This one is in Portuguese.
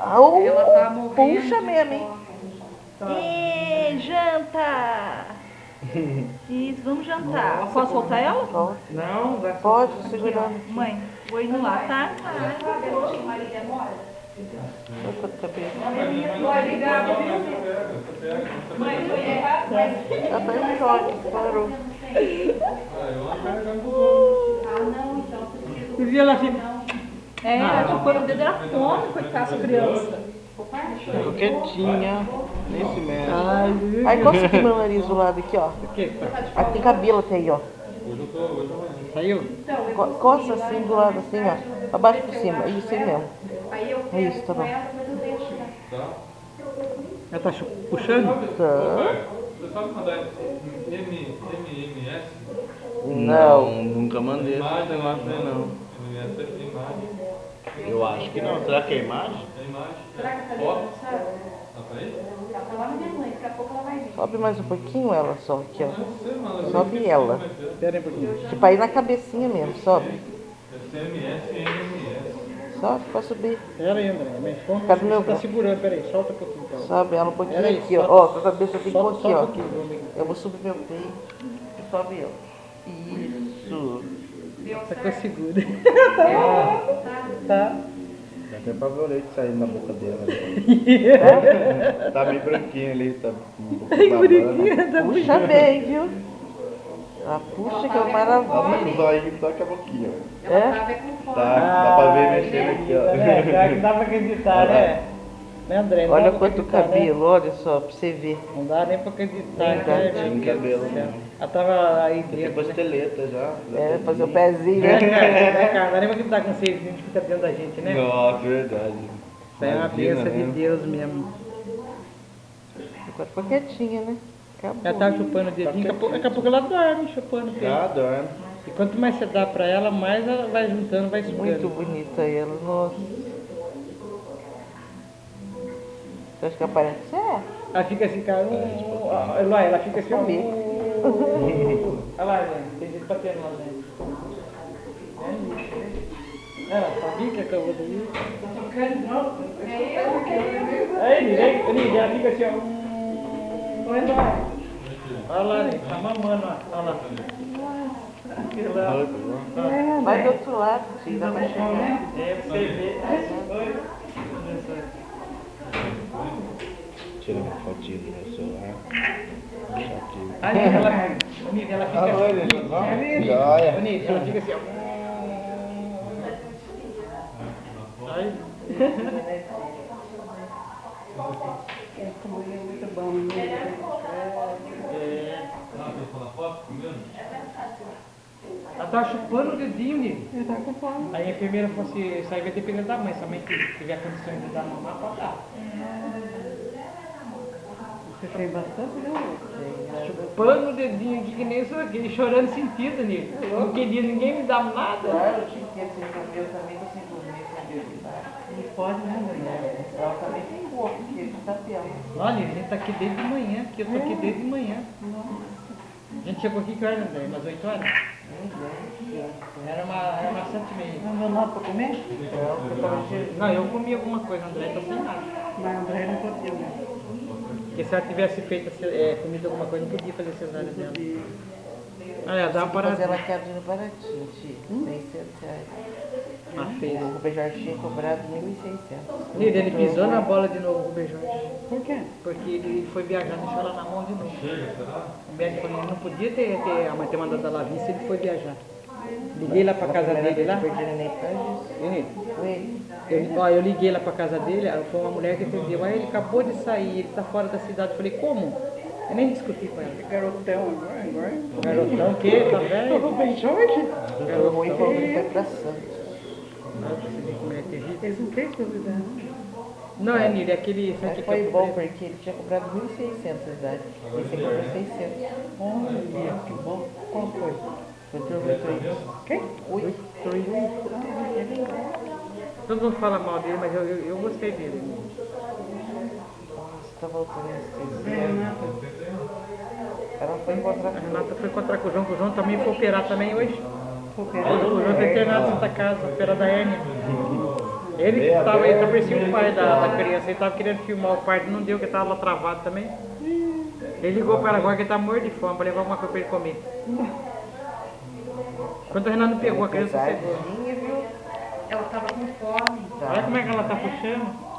Ela tá morrendo. Puxa mesmo, hein? E janta! Isso, vamos jantar. Nossa, Posso soltar ela? Pode. Não, vai Pode, aqui, segurando. Mãe, vou indo lá, tá? Olha quanto cabelo. Obrigada, viu? Mãe, Ela tá em choque, parou. Tu viu ela fica... ela chupando o dedo, era fome, coitada essa criança. Ficou quietinha, nesse mesmo. Aí coça aqui meu nariz do lado aqui, ó. Aqui tem cabelo até aí, ó. Saiu? Coça assim do lado, assim, ó. Pra baixo por cima. Isso aí mesmo. É isso, tá bom. Ela tá puxando? Tá. Você sabe mandar MMS? Não. Nunca mandei esse negócio aí não. MMS é imagem. Eu acho que não. Será que é imagem? É imagem. Foto. Tá aí? Sobe mais um pouquinho ela só aqui, ó. Você, mano. Sobe ela. Espera aí um pouquinho. Tipo aí na cabecinha mesmo, sobe. É CMS e MMS. Sobe pra subir. Espera aí, André. Mas como Cadê você meu tá braço? segurando? Espera aí, solta um pouquinho então. Sobe ela um pouquinho Pera aí, aqui, ó. solta. Ó, com a cabeça bem Solta aqui, ó. um pouquinho, vamos ver. Eu vou subir meu peito e sobe ela. Isso. Ficou segura. Tá. Dá até pra ver o leite saindo na boca dela. Tá meio branquinha ali, tá um pouco babando. Puxa bem, viu? Ela puxa que é uma Ela tá com os maravilha. olhinhos só que a boquinha. É? Tá, dá pra ver mexendo aqui, ó. Dá pra acreditar, né? Né, André? Não Olha dá pra quanto acreditar, né? cabelo, olha só, pra você ver. Não dá nem pra acreditar, Tem né? cabelo. Tinha cabelo mesmo. Ela tava aí Tem dentro, né? costeleta já. É, fazer o pezinho, Né, né? cara? Não dá nem pra acreditar com vocês, gente que tá dentro da gente, né? Nossa, verdade. Isso aí é uma Imagina, bênção de né? Deus mesmo. Agora ficou quietinha, né? Ela Acabou. tava chupando o dedinho, daqui a pouco ela dorme chupando o dedo. Já dorme. E quanto mais você dá pra ela, mais ela vai juntando, vai sugando. Muito bonita ela, nossa. Você acha que aparece? É. Ela fica assim, cara, Eloy, ela fica assim, ó. Comer. Olha lá, gente, tem gente batendo lá dentro. Ela sabia que acabou daí. Aí, Nívia, ela fica assim, ó. Oi, Eloy. Olha lá, gente, tá mamando, ó. Olha lá. Vai do outro lado, filho, dá pra chegar. É, pra você ver. Oi. Tira uma fotinha do meu celular. Chatinho. Aí ela fica assim. Joia. Bonita, ela fica assim, ó. Aí. Ah, tô falando foto comendo? Ela tava chupando o dedinho, Nívia. Eu tava com fome. Aí a enfermeira falou assim, isso aí vai depender da mãe. Se a mãe tiver condições de dar mamar, pode dar. Você tem bastante, né? Chupando o dedinho aqui, que nem isso aqui, chorando sentido, Nívia. Não queria ninguém me dar nada. Claro, eu tinha que ter sem comer, eu também tô sem comer, sem beber. Não pode, né, mulher? Ela também tem pouco, porque tá pior. Olha, a gente tá aqui desde de manhã, aqui, eu tô aqui desde de manhã. A gente chegou aqui que horas, André? Umas 8 horas? Era umas 7h30. Não deu nada pra comer? Não, eu comi alguma coisa, André tá sem nada. Mas André não podia, né? Porque se ela tivesse feito, comido alguma coisa, não podia fazer cesárea dela. Ah, é, dá uma Mas ela paradinha. quer dinheiro baratinho, tio. 600 reais. Ah, fez. O Rubem Jorge tinha cobrado 1.600. Nívia, ele pisou na bola de novo, o Rubem Jorge. Por quê? Porque ele foi viajar, deixou ela na mão de novo. Chega, será? O médico falou que não podia a mãe ter mandado ela vir se ele foi viajar. Liguei lá pra casa dele lá. Nem pra isso. Nívia, Com ele. eu liguei lá pra casa dele, foi uma mulher que atendeu. Aí ele acabou de sair, ele tá fora da cidade. Eu falei, como? Eu nem discuti com ela. Garotão agora? Garotão o quê? Tá velho? Rubem Jorge? Foi ruim, falou que ele foi pra Santos. Nossa, você vê como é terrível. Eles não têm dúvida, não. Não, é Nívia, aquele... Sabe o Mas que foi é bom, porque ele tinha cobrado 1.600 reais. Esse aqui foi 600. Olha, que bom. Qual foi? Foi o dormitório. Quem? Ui. Todo mundo fala mal dele, mas eu gostei dele. Nossa, tá voltando esse É, nada. Ela foi encontrar A com Renata foi encontrar com o João também foi operar também hoje. Foi O João tá internado na Santa Casa, operar da hérnia. Ele tá parecia o pai da criança, ele tava querendo filmar o parto, não deu, que tava travado também. Ele ligou para ela agora que ele tá morto de fome, pra levar alguma coisa pra ele comer. Quando o Renan não pegou, a criança pegou. Pesadinha, viu? Ela tava com fome. Olha como é que ela tá puxando.